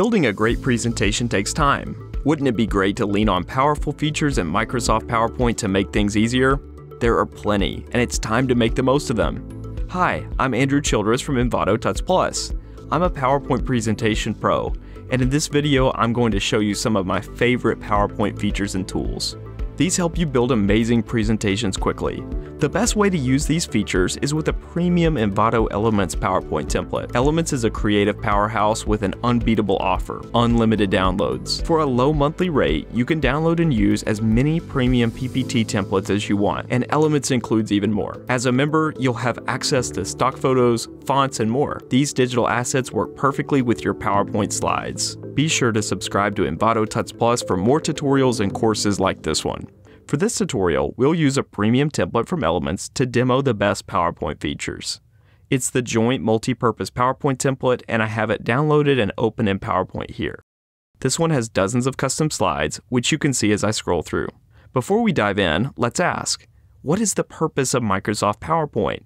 Building a great presentation takes time. Wouldn't it be great to lean on powerful features in Microsoft PowerPoint to make things easier? There are plenty, and it's time to make the most of them. Hi, I'm Andrew Childress from Envato Tuts Plus. I'm a PowerPoint presentation pro, and in this video I'm going to show you some of my favorite PowerPoint features and tools. These help you build amazing presentations quickly. The best way to use these features is with a premium Envato Elements PowerPoint template. Elements is a creative powerhouse with an unbeatable offer, unlimited downloads. For a low monthly rate, you can download and use as many premium PPT templates as you want, and Elements includes even more. As a member, you'll have access to stock photos, fonts, and more. These digital assets work perfectly with your PowerPoint slides. Be sure to subscribe to Envato Tuts Plus for more tutorials and courses like this one. For this tutorial, we'll use a premium template from Elements to demo the best PowerPoint features. It's the joint multi-purpose PowerPoint template, and I have it downloaded and open in PowerPoint here. This one has dozens of custom slides, which you can see as I scroll through. Before we dive in, let's ask, what is the purpose of Microsoft PowerPoint?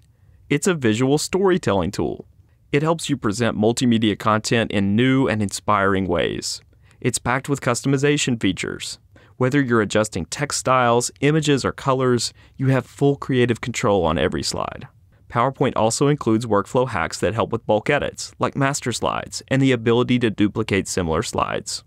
It's a visual storytelling tool. It helps you present multimedia content in new and inspiring ways. It's packed with customization features. Whether you're adjusting text styles, images, or colors, you have full creative control on every slide. PowerPoint also includes workflow hacks that help with bulk edits, like master slides, and the ability to duplicate similar slides.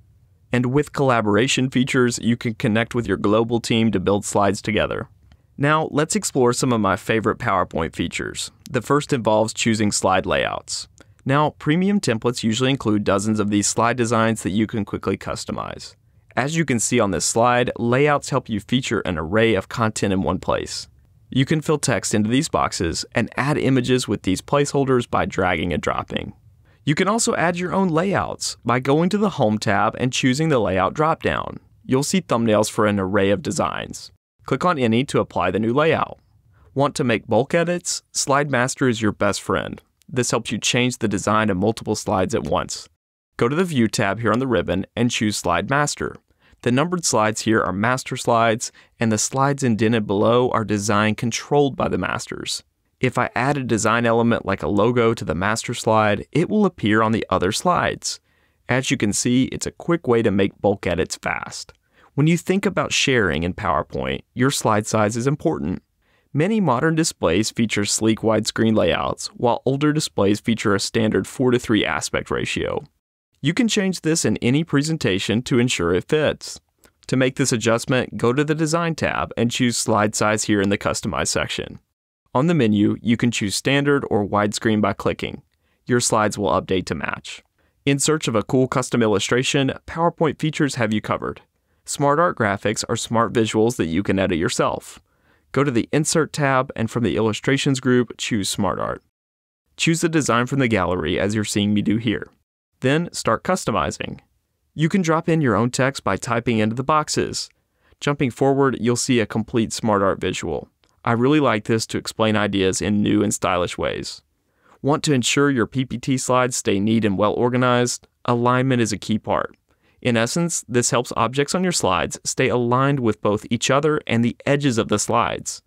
And with collaboration features, you can connect with your global team to build slides together. Now, let's explore some of my favorite PowerPoint features. The first involves choosing slide layouts. Now, premium templates usually include dozens of these slide designs that you can quickly customize. As you can see on this slide, layouts help you feature an array of content in one place. You can fill text into these boxes and add images with these placeholders by dragging and dropping. You can also add your own layouts by going to the Home tab and choosing the Layout dropdown. You'll see thumbnails for an array of designs. Click on any to apply the new layout. Want to make bulk edits? Slide Master is your best friend. This helps you change the design of multiple slides at once. Go to the View tab here on the ribbon and choose Slide Master. The numbered slides here are master slides, and the slides indented below are design controlled by the masters. If I add a design element like a logo to the master slide, it will appear on the other slides. As you can see, it's a quick way to make bulk edits fast. When you think about sharing in PowerPoint, your slide size is important. Many modern displays feature sleek widescreen layouts, while older displays feature a standard 4:3 aspect ratio. You can change this in any presentation to ensure it fits. To make this adjustment, go to the Design tab and choose Slide Size here in the Customize section. On the menu, you can choose Standard or Widescreen by clicking. Your slides will update to match. In search of a cool custom illustration, PowerPoint features have you covered. SmartArt graphics are smart visuals that you can edit yourself. Go to the Insert tab and from the Illustrations group, choose SmartArt. Choose the design from the gallery as you're seeing me do here. Then start customizing. You can drop in your own text by typing into the boxes. Jumping forward, you'll see a complete SmartArt visual. I really like this to explain ideas in new and stylish ways. Want to ensure your PPT slides stay neat and well organized? Alignment is a key part. In essence, this helps objects on your slides stay aligned with both each other and the edges of the slides.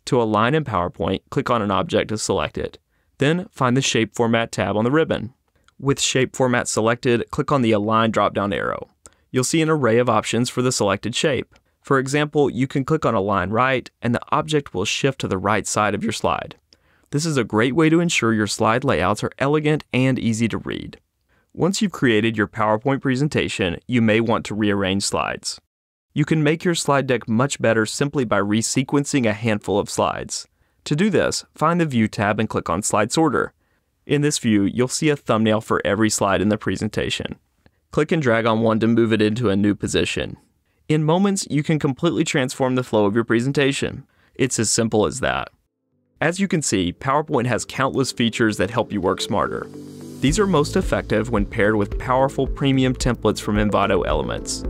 To align in PowerPoint, click on an object to select it. Then find the Shape Format tab on the ribbon. With Shape Format selected, click on the Align drop-down arrow. You'll see an array of options for the selected shape. For example, you can click on Align Right, and the object will shift to the right side of your slide. This is a great way to ensure your slide layouts are elegant and easy to read. Once you've created your PowerPoint presentation, you may want to rearrange slides. You can make your slide deck much better simply by resequencing a handful of slides. To do this, find the View tab and click on Slide Sorter. In this view, you'll see a thumbnail for every slide in the presentation. Click and drag on one to move it into a new position. In moments, you can completely transform the flow of your presentation. It's as simple as that. As you can see, PowerPoint has countless features that help you work smarter. These are most effective when paired with powerful premium templates from Envato Elements.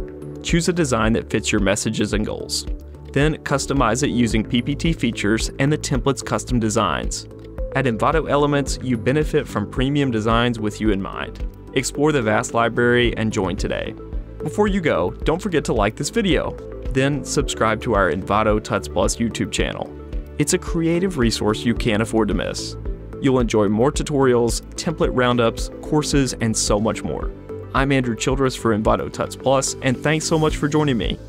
Choose a design that fits your messages and goals. Then customize it using PPT features and the template's custom designs. At Envato Elements, you benefit from premium designs with you in mind. Explore the vast library and join today. Before you go, don't forget to like this video. Then subscribe to our Envato Tuts Plus YouTube channel. It's a creative resource you can't afford to miss. You'll enjoy more tutorials, template roundups, courses, and so much more. I'm Andrew Childress for Envato Tuts Plus, and thanks so much for joining me.